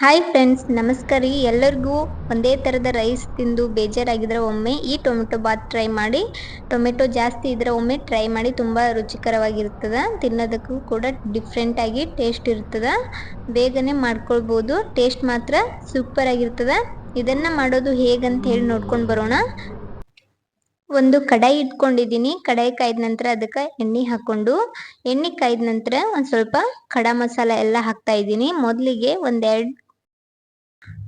Hi friends, ನಮಸ್ಕಾರ ರೀ. ಎಲ್ಲರಿಗೂ ಒಂದೇ ಥರದ ರೈಸ್ ತಿಂದು ಬೇಜಾರಾಗಿದ್ರೆ ಒಮ್ಮೆ ಈ ಟೊಮೆಟೊ ಬಾತ್ ಟ್ರೈ ಮಾಡಿ. ಟೊಮೆಟೊ ಜಾಸ್ತಿ ಇದ್ರೆ ಒಮ್ಮೆ ಟ್ರೈ ಮಾಡಿ, ತುಂಬ ರುಚಿಕರವಾಗಿರ್ತದೆ. ತಿನ್ನೋದಕ್ಕೂ ಕೂಡ ಡಿಫ್ರೆಂಟಾಗಿ ಟೇಸ್ಟ್ ಇರ್ತದೆ. ಬೇಗನೆ ಮಾಡ್ಕೊಳ್ಬೋದು. ಟೇಸ್ಟ್ ಮಾತ್ರ ಸೂಪರ್ ಆಗಿರ್ತದೆ. ಇದನ್ನು ಮಾಡೋದು ಹೇಗಂತ ಹೇಳಿ ನೋಡ್ಕೊಂಡು ಬರೋಣ. ಒಂದು ಕಡಾಯಿ ಇಟ್ಕೊಂಡಿದ್ದೀನಿ. ಕಡಾಯಿ ಕಾಯ್ದ ನಂತರ ಅದಕ್ಕೆ ಎಣ್ಣೆ ಹಾಕ್ಕೊಂಡು, ಎಣ್ಣೆ ಕಾಯ್ದ ನಂತರ ಒಂದು ಸ್ವಲ್ಪ ಖಡಾ ಮಸಾಲ ಎಲ್ಲ ಹಾಕ್ತಾ ಇದ್ದೀನಿ. ಮೊದಲಿಗೆ ಒಂದೆರಡು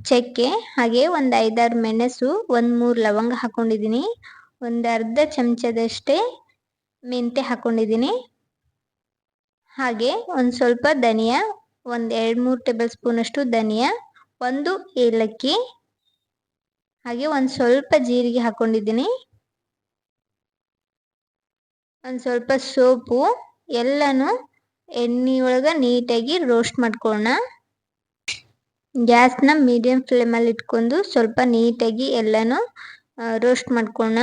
ಚಕ್ಕೆ, ಹಾಗೆ ಒಂದು 5-6 ಮೆಣಸು, 1-3 ಲವಂಗ ಹಾಕೊಂಡಿದ್ದೀನಿ. ಒಂದು ಅರ್ಧ ಚಮಚದಷ್ಟೇ ಮೆಂತೆ ಹಾಕೊಂಡಿದ್ದೀನಿ. ಹಾಗೆ ಒಂದು ಸ್ವಲ್ಪ ಧನಿಯಾ, ಒಂದು 2-3 ಟೇಬಲ್ ಸ್ಪೂನ್ ಅಷ್ಟು ಧನಿಯಾ, 1 ಏಲಕ್ಕಿ, ಹಾಗೆ ಒಂದು ಸ್ವಲ್ಪ ಜೀರಿಗೆ ಹಾಕೊಂಡಿದ್ದೀನಿ. ಒಂದು ಸ್ವಲ್ಪ ಸೋಪು, ಎಲ್ಲನೂ ಎಣ್ಣೆಯೊಳಗೆ ನೀಟಾಗಿ ರೋಸ್ಟ್ ಮಾಡ್ಕೊಳ್ಳೋಣ. ಗ್ಯಾಸ್ನ ಮೀಡಿಯಂ ಫ್ಲೇಮಲ್ಲಿ ಇಟ್ಕೊಂಡು ಸ್ವಲ್ಪ ನೀಟಾಗಿ ಎಲ್ಲನೂ ರೋಸ್ಟ್ ಮಾಡ್ಕೊಳ್ಳೋಣ.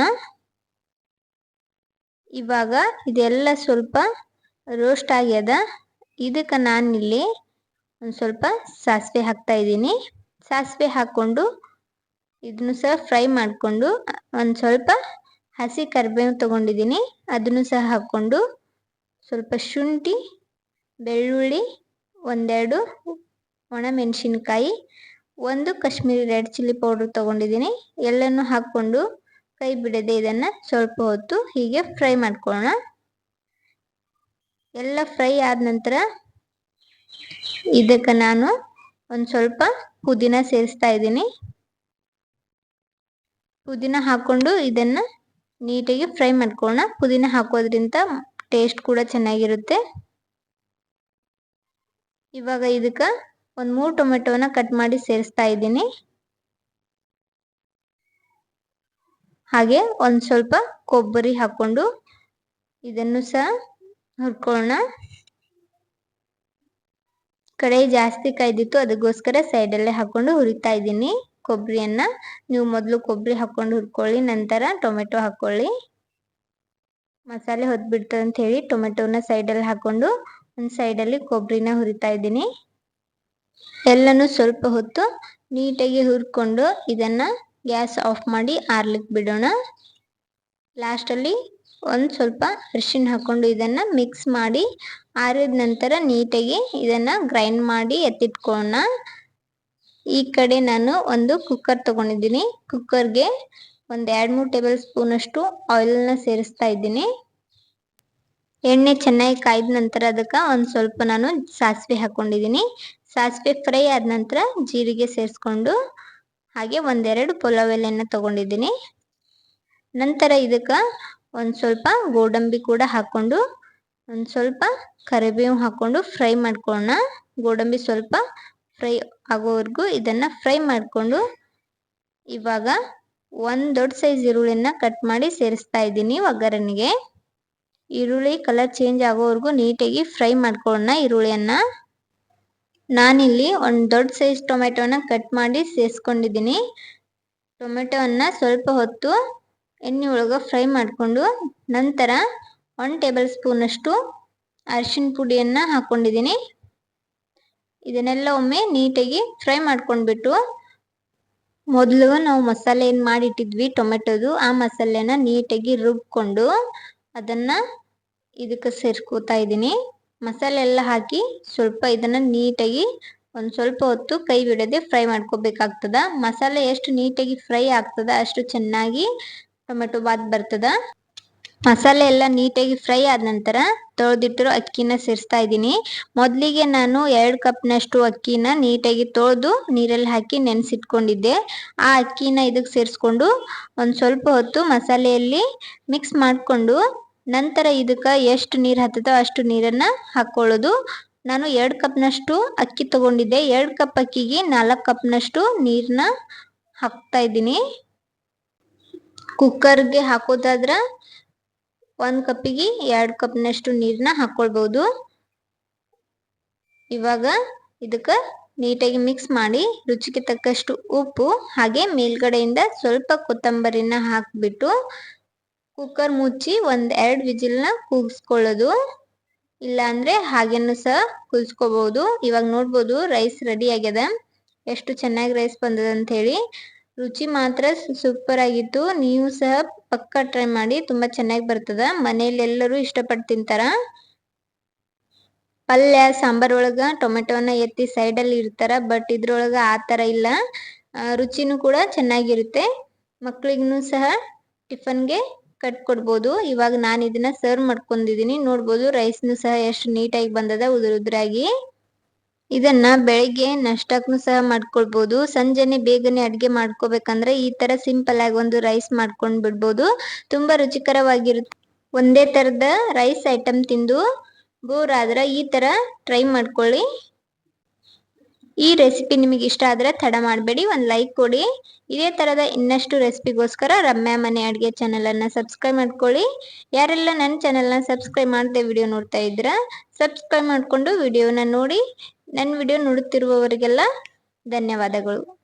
ಇವಾಗ ಇದೆಲ್ಲ ಸ್ವಲ್ಪ ರೋಸ್ಟ್ ಆಗ್ಯದ. ಇದಕ್ಕೆ ನಾನಿಲ್ಲಿ ಒಂದು ಸ್ವಲ್ಪ ಸಾಸಿವೆ ಹಾಕ್ತಾ ಇದ್ದೀನಿ. ಸಾಸಿವೆ ಹಾಕ್ಕೊಂಡು ಇದನ್ನು ಸಹ ಫ್ರೈ ಮಾಡಿಕೊಂಡು, ಒಂದು ಸ್ವಲ್ಪ ಹಸಿ ಕರಿಬೇವು ತೊಗೊಂಡಿದ್ದೀನಿ, ಅದನ್ನು ಸಹ ಹಾಕ್ಕೊಂಡು, ಸ್ವಲ್ಪ ಶುಂಠಿ, ಬೆಳ್ಳುಳ್ಳಿ, ಒಂದೆರಡು ಒಣಮೆಣಸಿನ್ಕಾಯಿ, 1 ಕಾಶ್ಮೀರಿ ರೆಡ್ ಚಿಲ್ಲಿ ಪೌಡರ್ ತೊಗೊಂಡಿದ್ದೀನಿ. ಎಲ್ಲನೂ ಹಾಕ್ಕೊಂಡು ಕೈ ಬಿಡದೆ ಇದನ್ನು ಸ್ವಲ್ಪ ಹೊತ್ತು ಹೀಗೆ ಫ್ರೈ ಮಾಡ್ಕೊಳ್ಳೋಣ. ಎಲ್ಲ ಫ್ರೈ ಆದ ನಂತರ ಇದಕ್ಕೆ ನಾನು ಒಂದು ಸ್ವಲ್ಪ ಪುದೀನ ಸೇರಿಸ್ತಾ ಇದ್ದೀನಿ. ಪುದೀನ ಹಾಕ್ಕೊಂಡು ಇದನ್ನು ನೀಟಾಗಿ ಫ್ರೈ ಮಾಡ್ಕೊಳ್ಳೋಣ. ಪುದೀನ ಹಾಕೋದ್ರಿಂದ ಟೇಸ್ಟ್ ಕೂಡ ಚೆನ್ನಾಗಿರುತ್ತೆ. ಇವಾಗ ಇದಕ್ಕೆ ಒಂದು 3 ಟೊಮೆಟೊನ ಕಟ್ ಮಾಡಿ ಸೇರಿಸ್ತಾ ಇದ್ದೀನಿ. ಹಾಗೆ ಒಂದು ಸ್ವಲ್ಪ ಕೊಬ್ಬರಿ ಹಾಕ್ಕೊಂಡು ಇದನ್ನು ಸಹ ಹುರ್ಕೊಳ್ಳೋಣ. ಕಡಾಯಿ ಜಾಸ್ತಿ ಕಾಯ್ದಿತ್ತು, ಅದಕ್ಕೋಸ್ಕರ ಸೈಡಲ್ಲೇ ಹಾಕ್ಕೊಂಡು ಹುರಿತಾ ಇದ್ದೀನಿ ಕೊಬ್ಬರಿಯನ್ನು. ನೀವು ಮೊದಲು ಕೊಬ್ಬರಿ ಹಾಕ್ಕೊಂಡು ಹುರ್ಕೊಳ್ಳಿ, ನಂತರ ಟೊಮೆಟೊ ಹಾಕ್ಕೊಳ್ಳಿ. ಮಸಾಲೆ ಹೊತ್ಬಿಡ್ತದೆ ಅಂತ ಹೇಳಿ ಟೊಮೆಟೊನ ಸೈಡಲ್ಲಿ ಹಾಕ್ಕೊಂಡು ಒಂದು ಸೈಡಲ್ಲಿ ಕೊಬ್ಬರಿನ ಹುರಿತಾ ಇದ್ದೀನಿ. ಎಲ್ಲನೂ ಸ್ವಲ್ಪ ಹೊತ್ತು ನೀಟಾಗಿ ಹುರ್ಕೊಂಡು ಇದನ್ನು ಗ್ಯಾಸ್ ಆಫ್ ಮಾಡಿ ಆರ್ಲಿಕ್ಕೆ ಬಿಡೋಣ. ಲಾಸ್ಟಲ್ಲಿ ಒಂದು ಸ್ವಲ್ಪ ಅರಿಶಿಣ ಹಾಕ್ಕೊಂಡು ಇದನ್ನು ಮಿಕ್ಸ್ ಮಾಡಿ ಆರಿದ ನಂತರ ನೀಟಾಗಿ ಇದನ್ನು ಗ್ರೈಂಡ್ ಮಾಡಿ ಎತ್ತಿಟ್ಕೊಳ್ಳೋಣ. ಈ ಕಡೆ ನಾನು ಒಂದು ಕುಕ್ಕರ್ ತೊಗೊಂಡಿದ್ದೀನಿ. ಕುಕ್ಕರ್ಗೆ ಒಂದು 2-3 ಟೇಬಲ್ ಸ್ಪೂನ್ ಅಷ್ಟು ಆಯಿಲ್ನ ಸೇರಿಸ್ತಾ ಇದ್ದೀನಿ. ಎಣ್ಣೆ ಚೆನ್ನಾಗಿ ಕಾಯ್ದ ನಂತರ ಅದಕ್ಕೆ ಒಂದು ಸ್ವಲ್ಪ ನಾನು ಸಾಸಿವೆ ಹಾಕ್ಕೊಂಡಿದ್ದೀನಿ. ಸಾಸಿವೆ ಫ್ರೈ ಆದ ನಂತರ ಜೀರಿಗೆ ಸೇರಿಸ್ಕೊಂಡು, ಹಾಗೆ 1-2 ಪಲಾವ್ ಎಲೆಯನ್ನು ತೊಗೊಂಡಿದ್ದೀನಿ. ನಂತರ ಇದಕ್ಕೆ ಒಂದು ಸ್ವಲ್ಪ ಗೋಡಂಬಿ ಕೂಡ ಹಾಕ್ಕೊಂಡು, ಒಂದು ಸ್ವಲ್ಪ ಕರಿಬೇವು ಹಾಕ್ಕೊಂಡು ಫ್ರೈ ಮಾಡ್ಕೊಳ್ಳೋಣ. ಗೋಡಂಬಿ ಸ್ವಲ್ಪ ಫ್ರೈ ಆಗೋವರೆಗೂ ಇದನ್ನು ಫ್ರೈ ಮಾಡಿಕೊಂಡು, ಇವಾಗ ಒಂದು ದೊಡ್ಡ ಸೈಜ್ ಈರುಳ್ಳಿನ ಕಟ್ ಮಾಡಿ ಸೇರಿಸ್ತಾ ಇದ್ದೀನಿ ಒಗ್ಗರಣೆಗೆ. ಈರುಳ್ಳಿ ಕಲರ್ ಚೇಂಜ್ ಆಗೋವರೆಗೂ ನೀಟಾಗಿ ಫ್ರೈ ಮಾಡ್ಕೊಳ್ಳೋಣ ಈರುಳ್ಳಿಯನ್ನು. ನಾನಿಲ್ಲಿ ಒಂದು ದೊಡ್ಡ ಸೈಜ್ ಟೊಮೆಟೊನ ಕಟ್ ಮಾಡಿ ಸೇರಿಸ್ಕೊಂಡಿದ್ದೀನಿ. ಟೊಮೆಟೊವನ್ನು ಸ್ವಲ್ಪ ಹೊತ್ತು ಎಣ್ಣೆ ಒಳಗೆ ಫ್ರೈ ಮಾಡಿಕೊಂಡು, ನಂತರ 1 ಟೇಬಲ್ ಸ್ಪೂನ್ ಅಷ್ಟು ಅರಿಶಿನ ಪುಡಿಯನ್ನು ಹಾಕ್ಕೊಂಡಿದ್ದೀನಿ. ಇದನ್ನೆಲ್ಲ ಒಮ್ಮೆ ನೀಟಾಗಿ ಫ್ರೈ ಮಾಡ್ಕೊಂಡ್ಬಿಟ್ಟು, ಮೊದಲು ನಾವು ಮಸಾಲೆ ಏನು ಮಾಡಿಟ್ಟಿದ್ವಿ ಟೊಮೆಟೊದು, ಆ ಮಸಾಲೆನ ನೀಟಾಗಿ ರುಬ್ಕೊಂಡು ಅದನ್ನು ಇದಕ್ಕೆ ಸೇರಿಸ್ಕೋತಾ ಇದ್ದೀನಿ. ಮಸಾಲೆ ಎಲ್ಲ ಹಾಕಿ ಸ್ವಲ್ಪ ಇದನ್ನು ನೀಟಾಗಿ ಒಂದು ಸ್ವಲ್ಪ ಹೊತ್ತು ಕೈ ಬಿಡದೆ ಫ್ರೈ ಮಾಡ್ಕೋಬೇಕಾಗ್ತದೆ. ಮಸಾಲೆ ಎಷ್ಟು ನೀಟಾಗಿ ಫ್ರೈ ಆಗ್ತದೆ ಅಷ್ಟು ಚೆನ್ನಾಗಿ ಟೊಮೆಟೊ ಬಾತ್ ಬರ್ತದೆ. ಮಸಾಲೆ ಎಲ್ಲ ನೀಟಾಗಿ ಫ್ರೈ ಆದ ನಂತರ ತೊಳೆದಿಟ್ಟಿರೋ ಅಕ್ಕಿನ ಸೇರಿಸ್ತಾ ಇದ್ದೀನಿ. ಮೊದಲಿಗೆ ನಾನು 2 ಕಪ್ನಷ್ಟು ಅಕ್ಕಿನ ನೀಟಾಗಿ ತೊಳೆದು ನೀರಲ್ಲಿ ಹಾಕಿ ನೆನೆಸಿಟ್ಕೊಂಡಿದ್ದೆ. ಆ ಅಕ್ಕಿನ ಇದಕ್ಕೆ ಸೇರಿಸ್ಕೊಂಡು ಒಂದು ಸ್ವಲ್ಪ ಹೊತ್ತು ಮಸಾಲೆಯಲ್ಲಿ ಮಿಕ್ಸ್ ಮಾಡಿಕೊಂಡು, ನಂತರ ಇದಕ್ಕೆ ಎಷ್ಟು ನೀರು ಹತ್ತದೋ ಅಷ್ಟು ನೀರನ್ನು ಹಾಕ್ಕೊಳ್ಳೋದು. ನಾನು 2 ಕಪ್ನಷ್ಟು ಅಕ್ಕಿ ತೊಗೊಂಡಿದ್ದೆ. 2 ಕಪ್ ಅಕ್ಕಿಗೆ 4 ಕಪ್ನಷ್ಟು ನೀರನ್ನ ಹಾಕ್ತಾ ಇದ್ದೀನಿ. ಕುಕ್ಕರ್ಗೆ ಹಾಕೋದಾದ್ರೆ 1 ಕಪ್ಪಿಗೆ 2 ಕಪ್ನಷ್ಟು ನೀರನ್ನ ಹಾಕ್ಕೊಳ್ಬೋದು. ಇವಾಗ ಇದಕ್ಕೆ ನೀಟಾಗಿ ಮಿಕ್ಸ್ ಮಾಡಿ ರುಚಿಗೆ ತಕ್ಕಷ್ಟು ಉಪ್ಪು, ಹಾಗೆ ಮೇಲ್ಗಡೆಯಿಂದ ಸ್ವಲ್ಪ ಕೊತ್ತಂಬರಿನ ಹಾಕಿಬಿಟ್ಟು ಕುಕ್ಕರ್ ಮುಚ್ಚಿ 1-2 ವಿಜಿಲ್ನ ಕೂಗಿಸ್ಕೊಳ್ಳೋದು. ಇಲ್ಲಾಂದರೆ ಹಾಗೇನೂ ಸಹ ಕುದಿಸ್ಕೋಬೋದು. ಇವಾಗ ನೋಡ್ಬೋದು ರೈಸ್ ರೆಡಿ ಆಗ್ಯದ. ಎಷ್ಟು ಚೆನ್ನಾಗಿ ರೈಸ್ ಬಂದದ ಅಂತ ಹೇಳಿ. ರುಚಿ ಮಾತ್ರ ಸೂಪರ್ ಆಗಿತ್ತು. ನೀವು ಸಹ ಪಕ್ಕ ಟ್ರೈ ಮಾಡಿ, ತುಂಬಾ ಚೆನ್ನಾಗಿ ಬರ್ತದ. ಮನೇಲಿ ಎಲ್ಲರೂ ಇಷ್ಟಪಟ್ಟು ತಿಂತಾರ. ಪಲ್ಯ ಸಾಂಬಾರ್ ಒಳಗ ಟೊಮೆಟೊನ ಎತ್ತಿ ಸೈಡ್ ಅಲ್ಲಿ ಇಡ್ತಾರ, ಬಟ್ ಇದ್ರೊಳಗ ಆ ತರ ಇಲ್ಲ. ರುಚಿನೂ ಕೂಡ ಚೆನ್ನಾಗಿರುತ್ತೆ. ಮಕ್ಳಿಗೂ ಸಹ ಟಿಫನ್ಗೆ ಕಟ್ಕೊಡ್ಬೋದು. ಇವಾಗ ನಾನು ಇದನ್ನ ಸರ್ವ್ ಮಾಡ್ಕೊಂಡಿದೀನಿ. ನೋಡ್ಬೋದು ರೈಸ್ನು ಸಹ ಎಷ್ಟು ನೀಟಾಗಿ ಬಂದದ, ಉದುರಾಗಿ. ಇದನ್ನ ಬೆಳಿಗ್ಗೆ ನಾಷ್ಟಕ್ಕೂ ಸಹ ಮಾಡ್ಕೊಳ್ಬೋದು. ಸಂಜೆನೆ ಬೇಗನೆ ಅಡ್ಗೆ ಮಾಡ್ಕೋಬೇಕಂದ್ರೆ ಈ ತರ ಸಿಂಪಲ್ ಆಗಿ ಒಂದು ರೈಸ್ ಮಾಡ್ಕೊಂಡ್ ಬಿಡ್ಬೋದು. ತುಂಬಾ ರುಚಿಕರವಾಗಿರುತ್ತೆ. ಒಂದೇ ತರದ ರೈಸ್ ಐಟಮ್ ತಿಂದು ಬೋರ್ ಆದ್ರೆ ಈ ತರ ಟ್ರೈ ಮಾಡ್ಕೊಳ್ಳಿ. ಈ ರೆಸಿಪಿ ನಿಮಗೆ ಇಷ್ಟ ಆದ್ರೆ ತಡ ಮಾಡಬೇಡಿ, ಒಂದು ಲೈಕ್ ಕೊಡಿ. ಇದೇ ತರದ ಇನ್ನಷ್ಟು ರೆಸಿಪಿಗೋಸ್ಕರ ರಮ್ಯಾ ಮನೆ ಅಡುಗೆ ಚಾನೆಲ್ ಅನ್ನ ಸಬ್ಸ್ಕ್ರೈಬ್ ಮಾಡ್ಕೊಳ್ಳಿ. ಯಾರೆಲ್ಲ ನನ್ನ ಚಾನೆಲ್ನ ಸಬ್ಸ್ಕ್ರೈಬ್ ಮಾಡದೆ ವಿಡಿಯೋ ನೋಡ್ತಾ ಇದ್ರ ಸಬ್ಸ್ಕ್ರೈಬ್ ಮಾಡ್ಕೊಂಡು ವಿಡಿಯೋನ ನೋಡಿ. ನನ್ನ ವಿಡಿಯೋ ನೋಡುತ್ತಿರುವವರಿಗೆಲ್ಲ ಧನ್ಯವಾದಗಳು.